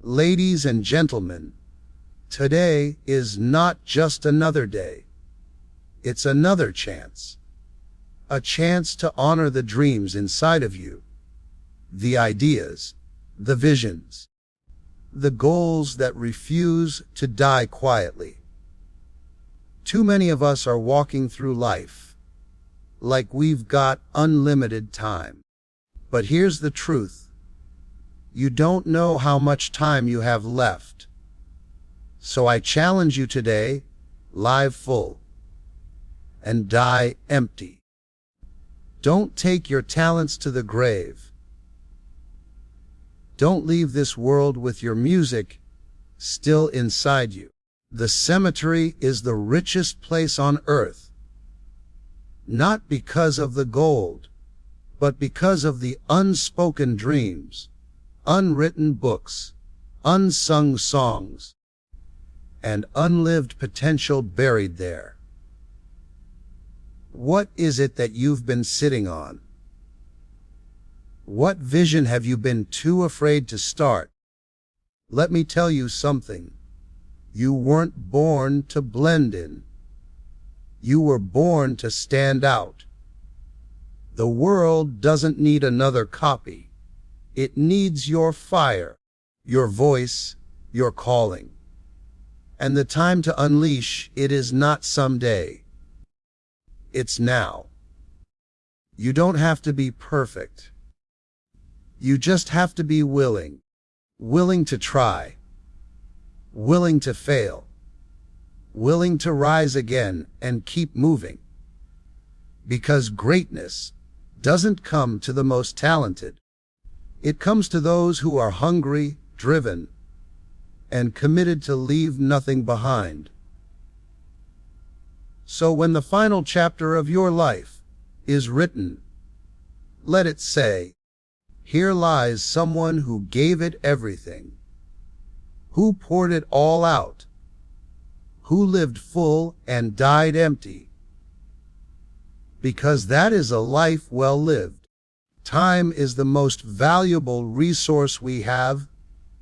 Ladies and gentlemen, today is not just another day. It's another chance. A chance to honor the dreams inside of you, the ideas, the visions, the goals that refuse to die quietly. Too many of us are walking through life like we've got unlimited time. But here's the truth. You don't know how much time you have left. So I challenge you today, live full and die empty. Don't take your talents to the grave. Don't leave this world with your music still inside you. The cemetery is the richest place on earth, not because of the gold, but because of the unspoken dreams, unwritten books, unsung songs, and unlived potential buried there. What is it that you've been sitting on? What vision have you been too afraid to start? Let me tell you something. You weren't born to blend in. You were born to stand out. The world doesn't need another copy. It needs your fire, your voice, your calling. And the time to unleash it is not someday. It's now. You don't have to be perfect. You just have to be willing. Willing to try. Willing to fail. Willing to rise again and keep moving. Because greatness doesn't come to the most talented. It comes to those who are hungry, driven, and committed to leave nothing behind. So when the final chapter of your life is written, let it say, here lies someone who gave it everything, who poured it all out, who lived full and died empty. Because that is a life well lived. Time is the most valuable resource we have,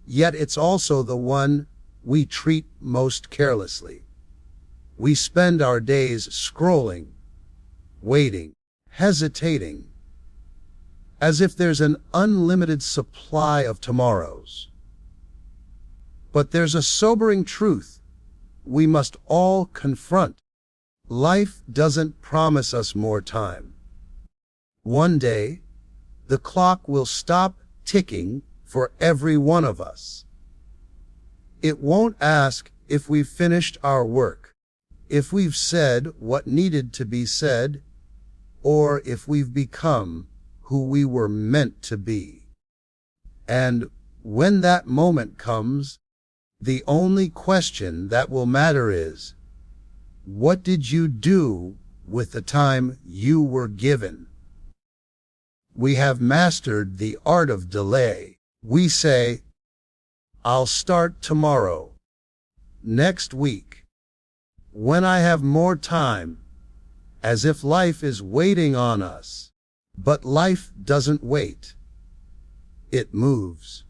yet it's also the one we treat most carelessly. We spend our days scrolling, waiting, hesitating, as if there's an unlimited supply of tomorrows. But there's a sobering truth we must all confront. Life doesn't promise us more time. One day, the clock will stop ticking for every one of us. It won't ask if we've finished our work, if we've said what needed to be said, or if we've become who we were meant to be. And when that moment comes, the only question that will matter is, what did you do with the time you were given? We have mastered the art of delay. We say, I'll start tomorrow, next week, when I have more time, as if life is waiting on us. But life doesn't wait. It moves.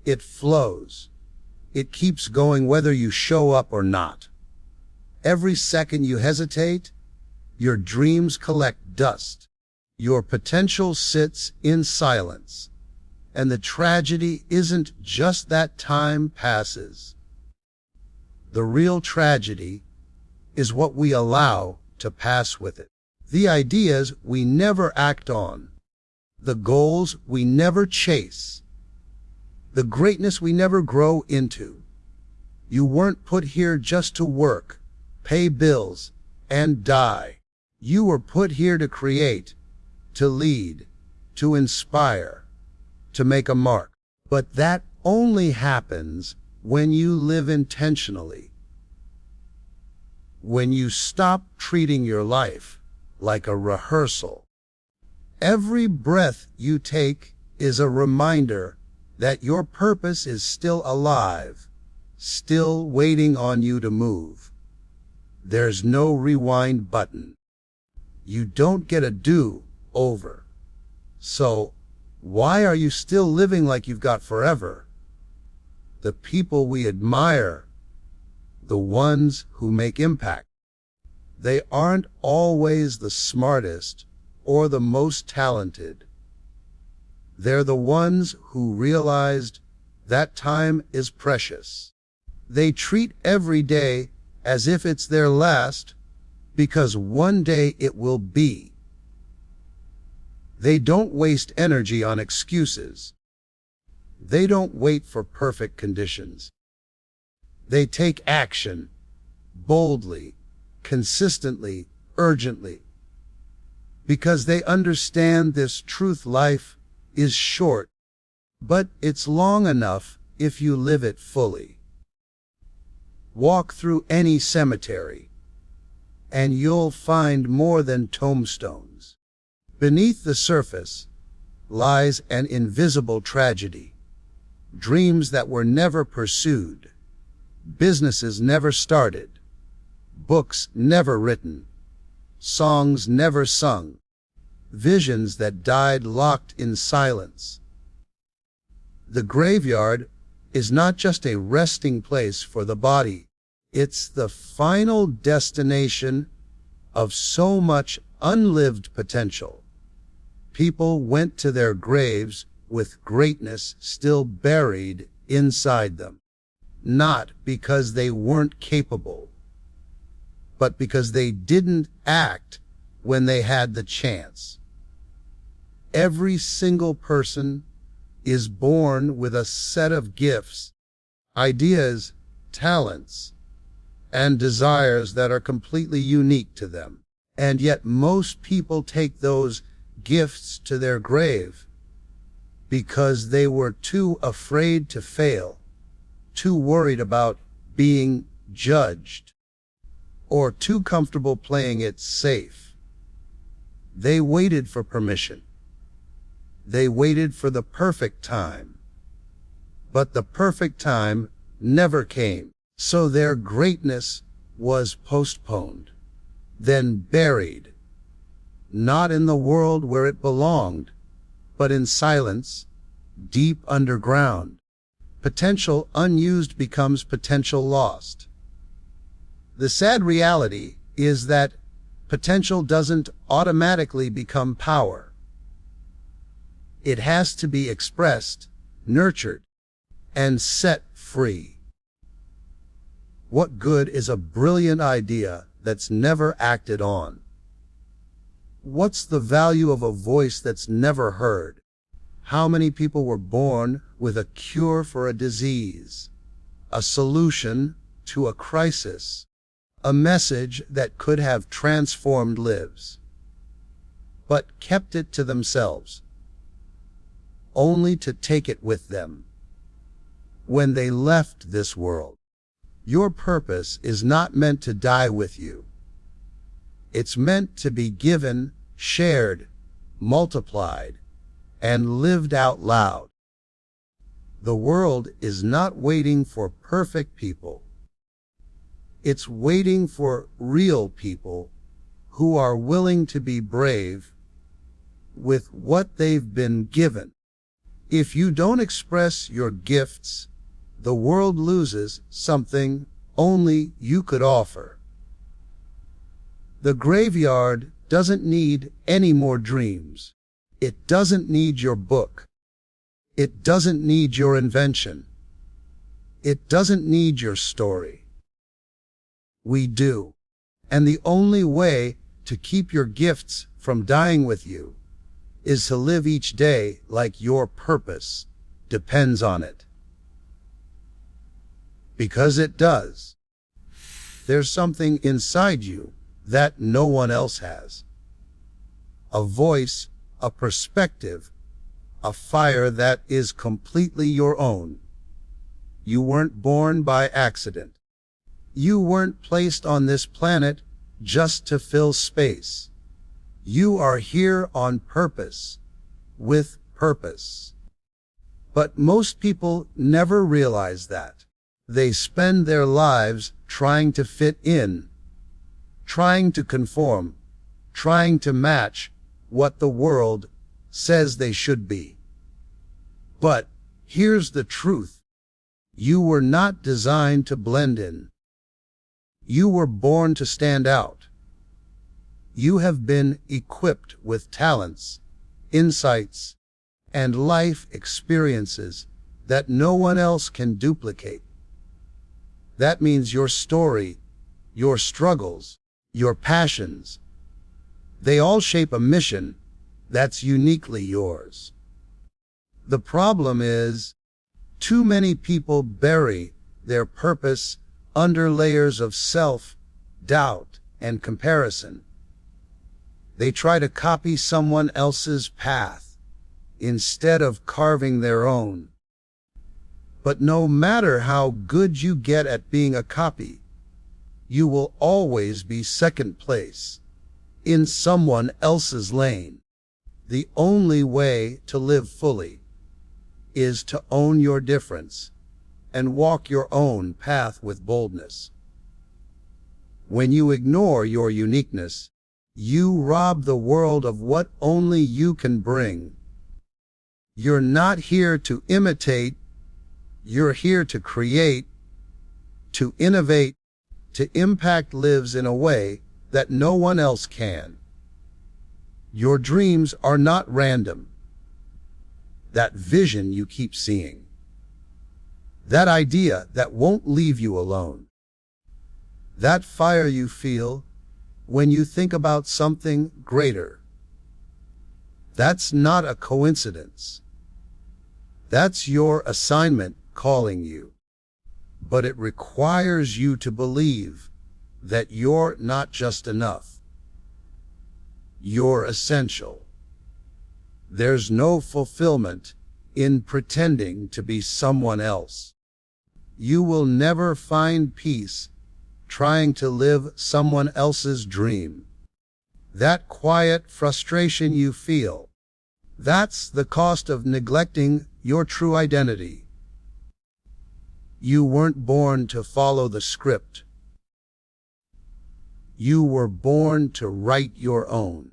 It flows. It keeps going whether you show up or not. Every second you hesitate, your dreams collect dust. Your potential sits in silence. And the tragedy isn't just that time passes. The real tragedy is what we allow to pass with it. The ideas we never act on. The goals we never chase. The greatness we never grow into. You weren't put here just to work, pay bills, and die. You were put here to create, to lead, to inspire, to make a mark. But that only happens when you live intentionally. When you stop treating your life like a rehearsal. Every breath you take is a reminder that your purpose is still alive, still waiting on you to move. There's no rewind button. You don't get a do-over. So, why are you still living like you've got forever? the people we admire, the ones who make impact. They aren't always the smartest or the most talented. They're the ones who realized that time is precious. They treat every day as if it's their last, because one day it will be. They don't waste energy on excuses. They don't wait for perfect conditions. They take action, boldly, consistently, urgently, because they understand this truth: life is short, but it's long enough if you live it fully. Walk through any cemetery, and you'll find more than tombstones. Beneath the surface lies an invisible tragedy. Dreams that were never pursued, businesses never started, books never written, songs never sung, visions that died locked in silence. The graveyard is not just a resting place for the body. It's the final destination of so much unlived potential. People went to their graves with greatness still buried inside them, not because they weren't capable, but because they didn't act when they had the chance. Every single person is born with a set of gifts, ideas, talents, and desires that are completely unique to them. And yet most people take those gifts to their grave because they were too afraid to fail, too worried about being judged, or too comfortable playing it safe. They waited for permission. They waited for the perfect time. But the perfect time never came. So their greatness was postponed, then buried, not in the world where it belonged, but in silence, deep underground. Potential unused becomes potential lost. The sad reality is that potential doesn't automatically become power. It has to be expressed, nurtured, and set free. What good is a brilliant idea that's never acted on? What's the value of a voice that's never heard? How many people were born with a cure for a disease, a solution to a crisis, a message that could have transformed lives, but kept it to themselves, only to take it with them when they left this world? Your purpose is not meant to die with you. It's meant to be given, shared, multiplied, and lived out loud. The world is not waiting for perfect people. It's waiting for real people who are willing to be brave with what they've been given. If you don't express your gifts, the world loses something only you could offer. The graveyard doesn't need any more dreams. It doesn't need your book. It doesn't need your invention. It doesn't need your story. We do. And the only way to keep your gifts from dying with you is to live each day like your purpose depends on it. Because it does. There's something inside you that no one else has. A voice, a perspective, a fire that is completely your own. You weren't born by accident. You weren't placed on this planet just to fill space. You are here on purpose, with purpose. But most people never realize that. They spend their lives trying to fit in, trying to conform, trying to match what the world says they should be. But here's the truth. You were not designed to blend in. You were born to stand out. You have been equipped with talents, insights, and life experiences that no one else can duplicate. That means your story, your struggles, your passions, they all shape a mission that's uniquely yours. The problem is, too many people bury their purpose under layers of self-doubt and comparison. They try to copy someone else's path instead of carving their own. But no matter how good you get at being a copy, you will always be second place in someone else's lane. The only way to live fully is to own your difference and walk your own path with boldness. When you ignore your uniqueness, you rob the world of what only you can bring. You're not here to imitate, you're here to create, to innovate, to impact lives in a way that no one else can. Your dreams are not random. That vision you keep seeing, that idea that won't leave you alone, that fire you feel when you think about something greater, that's not a coincidence. That's your assignment calling you. But it requires you to believe that you're not just enough. You're essential. There's no fulfillment in pretending to be someone else. You will never find peace trying to live someone else's dream. That quiet frustration you feel, that's the cost of neglecting your true identity. You weren't born to follow the script. You were born to write your own.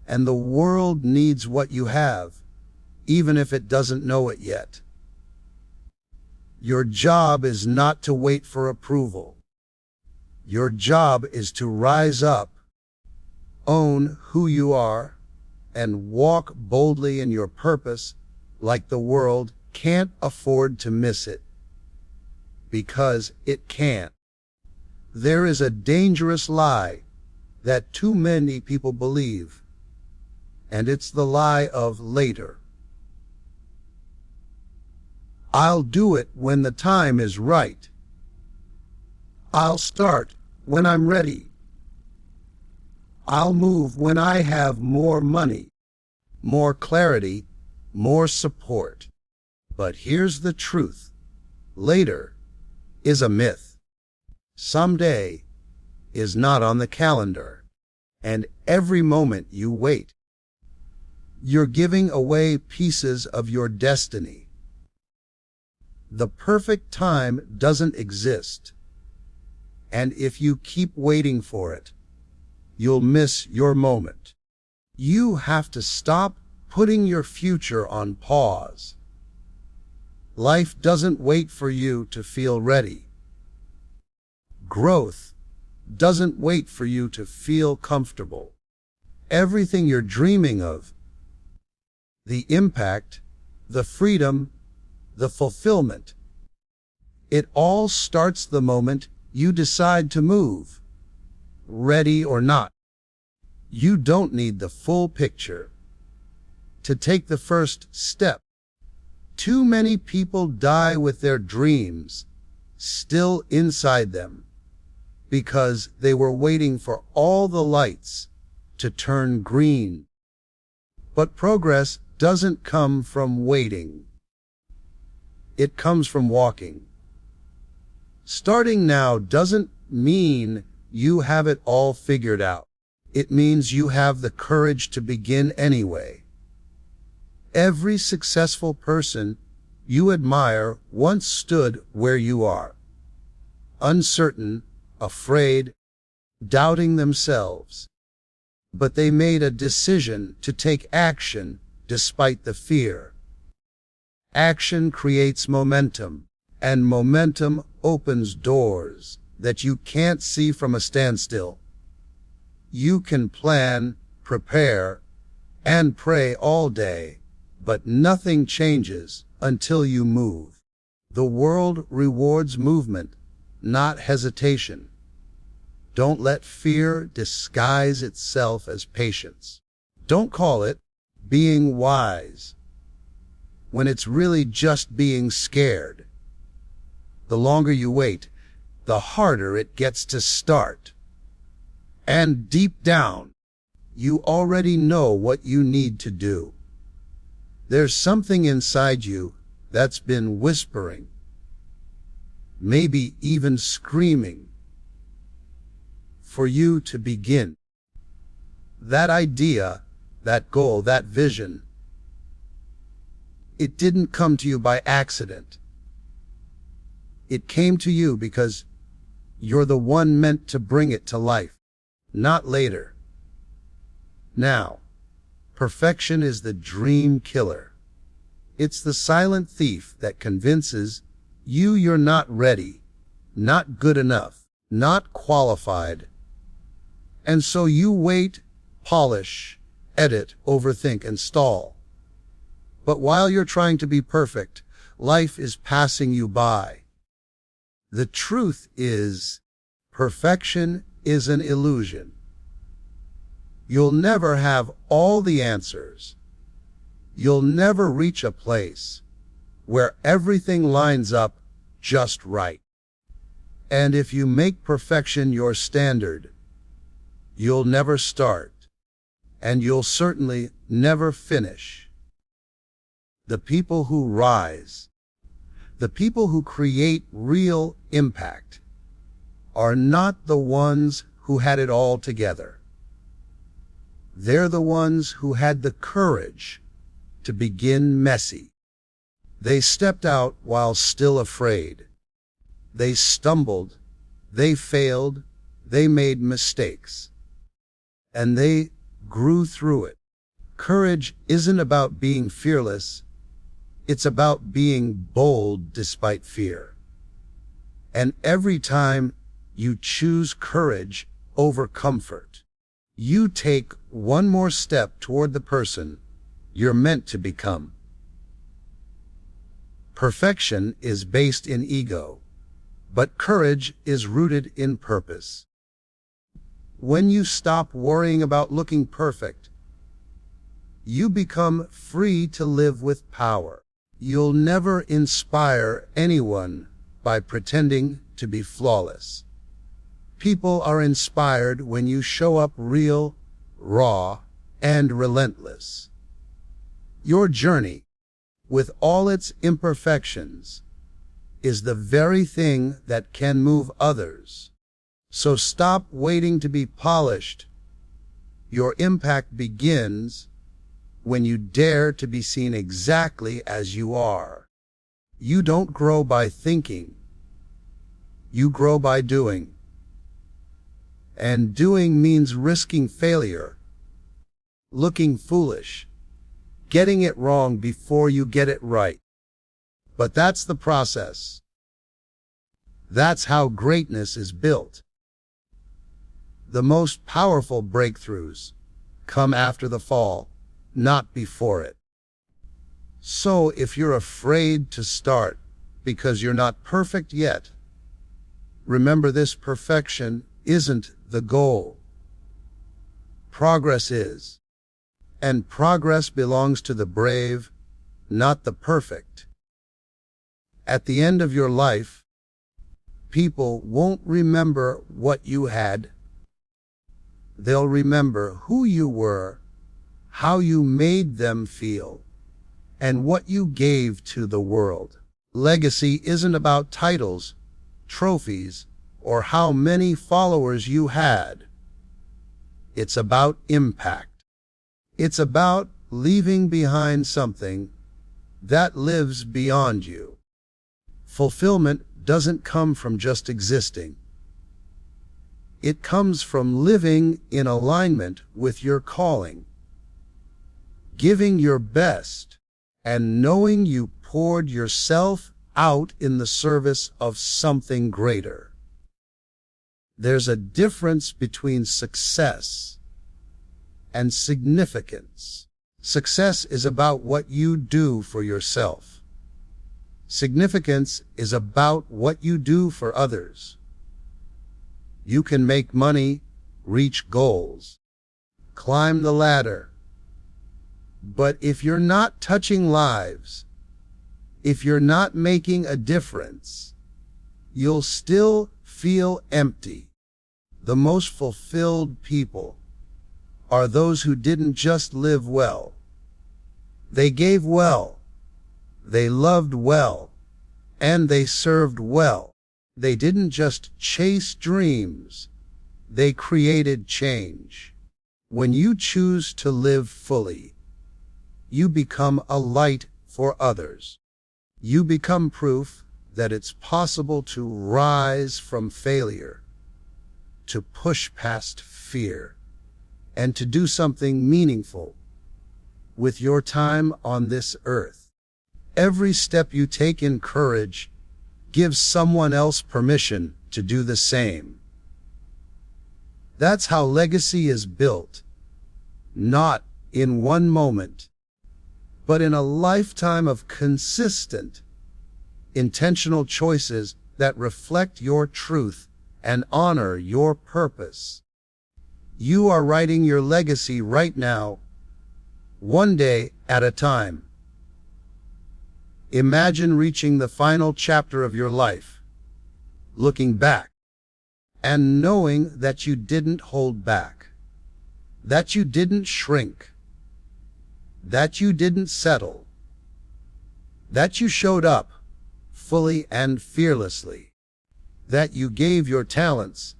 And the world needs what you have, even if it doesn't know it yet. Your job is not to wait for approval. Your job is to rise up, own who you are, and walk boldly in your purpose like the world can't afford to miss it. Because it can't. There is a dangerous lie that too many people believe, and it's the lie of later. I'll do it when the time is right. I'll start when I'm ready. I'll move when I have more money, more clarity, more support. But here's the truth. Later is a myth. Someday is not on the calendar. And every moment you wait, you're giving away pieces of your destiny. The perfect time doesn't exist. And if you keep waiting for it, you'll miss your moment. You have to stop putting your future on pause. Life doesn't wait for you to feel ready. Growth doesn't wait for you to feel comfortable. Everything you're dreaming of, the impact, the freedom, the fulfillment, it all starts the moment you decide to move, ready or not. You don't need the full picture to take the first step. Too many people die with their dreams still inside them because they were waiting for all the lights to turn green. But progress doesn't come from waiting. It comes from walking. Starting now doesn't mean you have it all figured out. It means you have the courage to begin anyway. Every successful person you admire once stood where you are. Uncertain, afraid, doubting themselves. But they made a decision to take action despite the fear. Action creates momentum. and momentum opens doors that you can't see from a standstill. You can plan, prepare, and pray all day, but nothing changes until you move. The world rewards movement, not hesitation. Don't let fear disguise itself as patience. Don't call it being wise when it's really just being scared. The longer you wait, the harder it gets to start. And deep down, you already know what you need to do. There's something inside you that's been whispering, maybe even screaming, for you to begin. That idea, that goal, that vision, it didn't come to you by accident. It came to you because you're the one meant to bring it to life, not later. Now, perfection is the dream killer. It's the silent thief that convinces you you're not ready, not good enough, not qualified. And so you wait, polish, edit, overthink, and stall. But while you're trying to be perfect, life is passing you by. The truth is, perfection is an illusion. You'll never have all the answers. You'll never reach a place where everything lines up just right. And if you make perfection your standard, you'll never start, and you'll certainly never finish. The people who rise, the people who create real impact, are not the ones who had it all together. They're the ones who had the courage to begin messy. They stepped out while still afraid. They stumbled, they failed, they made mistakes. And they grew through it. Courage isn't about being fearless. It's about being bold despite fear. And every time you choose courage over comfort, you take one more step toward the person you're meant to become. Perfection is based in ego, but courage is rooted in purpose. When you stop worrying about looking perfect, you become free to live with power. You'll never inspire anyone by pretending to be flawless. People are inspired when you show up real, raw, and relentless. Your journey, with all its imperfections, is the very thing that can move others. So stop waiting to be polished. Your impact begins when you dare to be seen exactly as you are. You don't grow by thinking. You grow by doing. And doing means risking failure, looking foolish, getting it wrong before you get it right. But that's the process. That's how greatness is built. The most powerful breakthroughs come after the fall, not before it. So if you're afraid to start because you're not perfect yet, remember this: perfection isn't the goal. Progress is. And progress belongs to the brave, not the perfect. At the end of your life, people won't remember what you had. They'll remember who you were, how you made them feel, and what you gave to the world. Legacy isn't about titles, trophies, or how many followers you had. It's about impact. It's about leaving behind something that lives beyond you. Fulfillment doesn't come from just existing. It comes from living in alignment with your calling, giving your best, and knowing you poured yourself out in the service of something greater. There's a difference between success and significance. Success is about what you do for yourself. Significance is about what you do for others. You can make money, reach goals, climb the ladder. But if you're not touching lives, if you're not making a difference, you'll still feel empty. The most fulfilled people are those who didn't just live well. They gave well, they loved well, and they served well. They didn't just chase dreams, they created change. When you choose to live fully, you become a light for others. You become proof that it's possible to rise from failure, to push past fear, and to do something meaningful with your time on this earth. Every step you take in courage gives someone else permission to do the same. That's how legacy is built, not in one moment, but in a lifetime of consistent, intentional choices that reflect your truth and honor your purpose. You are writing your legacy right now, one day at a time. Imagine reaching the final chapter of your life, looking back, and knowing that you didn't hold back, that you didn't shrink, that you didn't settle, that you showed up fully and fearlessly, that you gave your talents,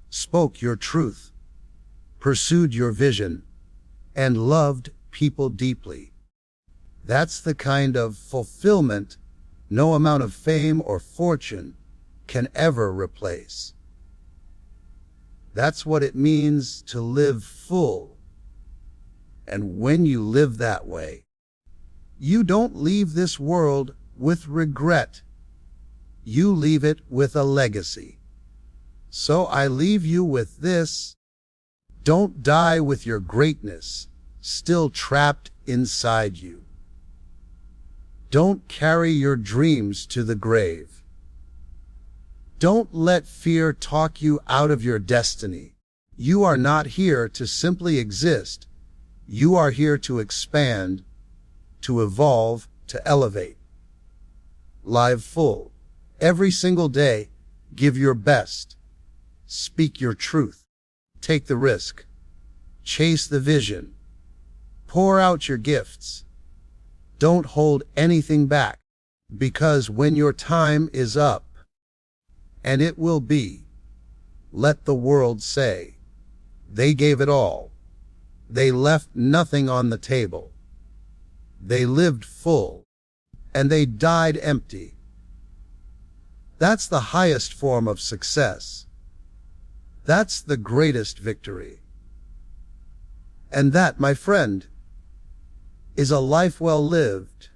spoke your truth, pursued your vision, and loved people deeply. That's the kind of fulfillment no amount of fame or fortune can ever replace. That's what it means to live full. And when you live that way, you don't leave this world with regret. You leave it with a legacy. So I leave you with this: don't die with your greatness still trapped inside you. Don't carry your dreams to the grave. Don't let fear talk you out of your destiny. You are not here to simply exist. You are here to expand, to evolve, to elevate. Live full. Every single day, give your best. Speak your truth. Take the risk. Chase the vision. Pour out your gifts. Don't hold anything back, because when your time is up, and it will be, let the world say, they gave it all. They left nothing on the table. They lived full, and they died empty. That's the highest form of success. That's the greatest victory. And that, my friend, is a life well lived.